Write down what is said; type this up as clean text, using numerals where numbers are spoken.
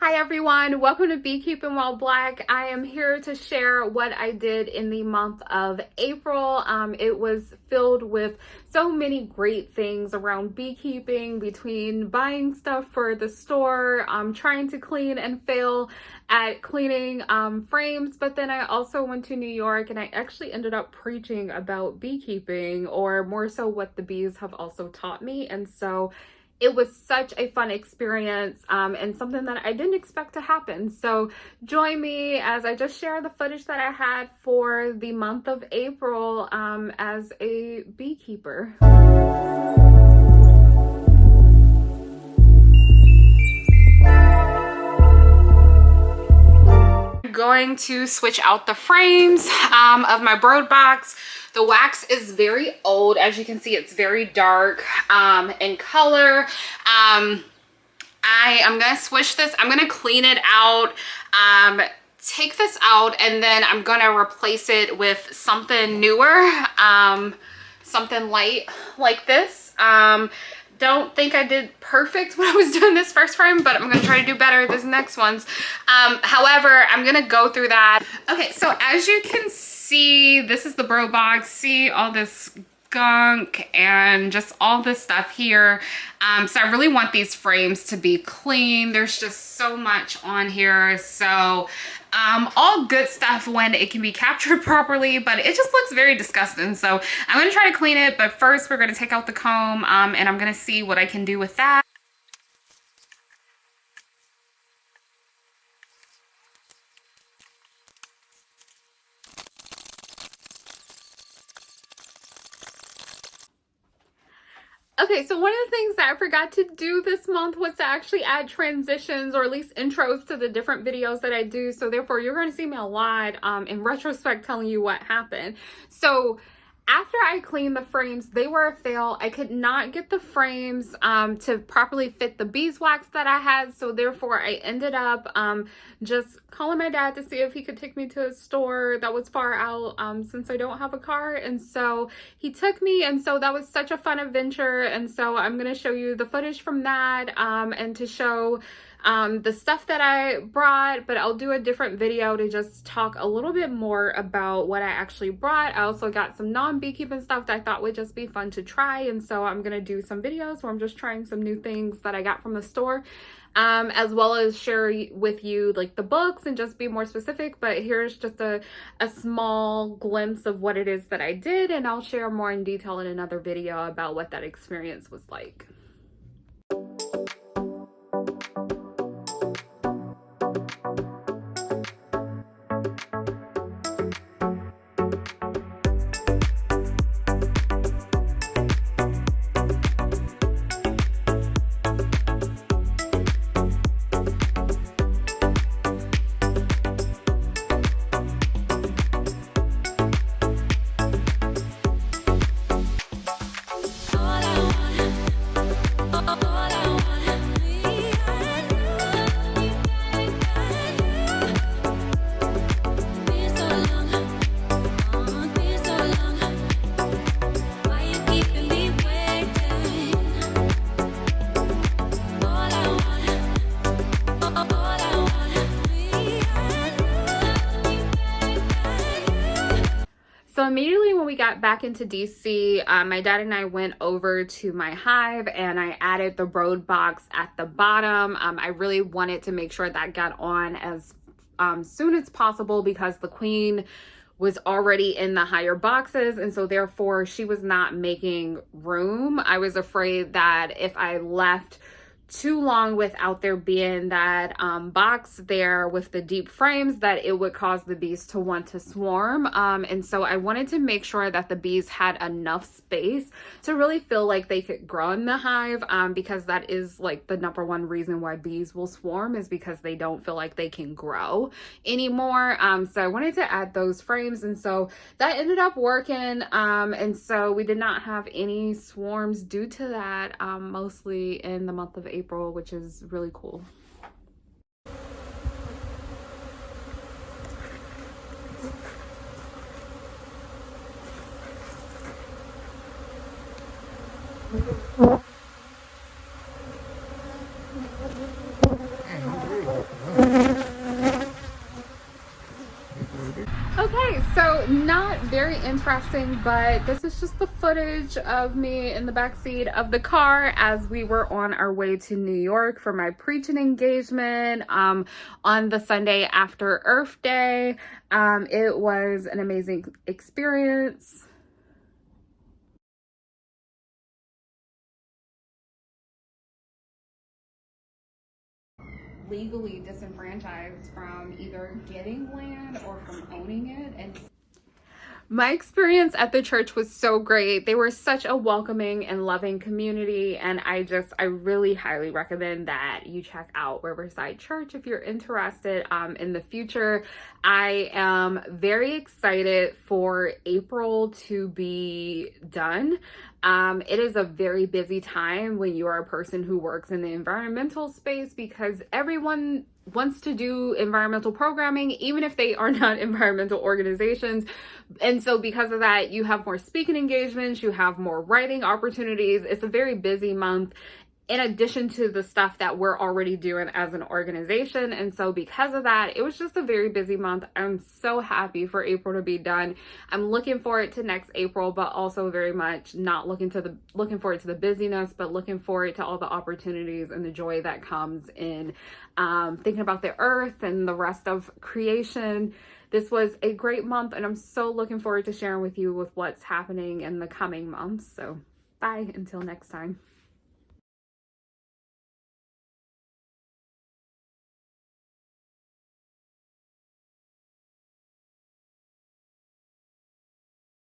Hi everyone, welcome to Beekeeping While Black. I am here to share what I did in the month of April. It was filled with so many great things around beekeeping, between buying stuff for the store, trying to clean and fail at cleaning frames, but then I also went to New York and I actually ended up preaching about beekeeping, or more so what the bees have also taught me. And so it was such a fun experience and something that I didn't expect to happen. So join me as I just share the footage that I had for the month of April as a beekeeper. I'm going to switch out the frames of my brood box. The wax is very old. As you can see, it's very dark in color. I am going to switch this. I'm going to clean it out, take this out, and then I'm going to replace it with something newer, something light like this. Don't think I did perfect when I was doing this first frame, but I'm gonna try to do better this next ones. However, I'm gonna go through that. Okay, so as you can see, this is the bro box. See all this gunk and just all this stuff here. So I really want these frames to be clean. There's just so much on here. So all good stuff when it can be captured properly, but it just looks very disgusting. So I'm going to try to clean it, but first we're going to take out the comb and I'm going to see what I can do with that. Okay, so one of the things that I forgot to do this month was to actually add transitions, or at least intros, to the different videos that I do. So therefore, you're going to see me a lot in retrospect telling you what happened. So after I cleaned the frames, they were a fail. I could not get the frames to properly fit the beeswax that I had. So therefore, I ended up just calling my dad to see if he could take me to a store that was far out since I don't have a car. And so he took me, and so that was such a fun adventure. And so I'm going to show you the footage from that and to show the stuff that I brought, but I'll do a different video to just talk a little bit more about what I actually brought. I also got some non-beekeeping stuff that I thought would just be fun to try, and so I'm gonna do some videos where I'm just trying some new things that I got from the store, as well as share with you like the books and just be more specific. But here's just a small glimpse of what it is that I did, and I'll share more in detail in another video about what that experience was like. So immediately when we got back into DC, my dad and I went over to my hive and I added the brood box at the bottom. I really wanted to make sure that got on as soon as possible because the queen was already in the higher boxes, and so therefore she was not making room. I was afraid that if I left too long without there being that box there with the deep frames, that it would cause the bees to want to swarm. And so I wanted to make sure that the bees had enough space to really feel like they could grow in the hive, because that is like the #1 reason why bees will swarm, is because they don't feel like they can grow anymore. So I wanted to add those frames, and so that ended up working. And so we did not have any swarms due to that, mostly in the month of April, which is really cool. not very interesting, but this is just the footage of me in the backseat of the car as we were on our way to New York for my preaching engagement on the Sunday after Earth Day. It was an amazing experience. Legally disenfranchised from either getting land or from owning it. And my experience at the church was so great. They were such a welcoming and loving community, and I really highly recommend that you check out Riverside Church if you're interested in the future. I am very excited for April to be done. It is a very busy time when you are a person who works in the environmental space because everyone wants to do environmental programming, even if they are not environmental organizations. And so because of that, you have more speaking engagements, you have more writing opportunities. It's a very busy month in addition to the stuff that we're already doing as an organization. And so because of that, it was just a very busy month. I'm so happy for April to be done. I'm looking forward to next April, but also very much not looking forward to the busyness, but looking forward to all the opportunities and the joy that comes in thinking about the earth and the rest of creation. This was a great month, and I'm so looking forward to sharing with you with what's happening in the coming months. So bye until next time.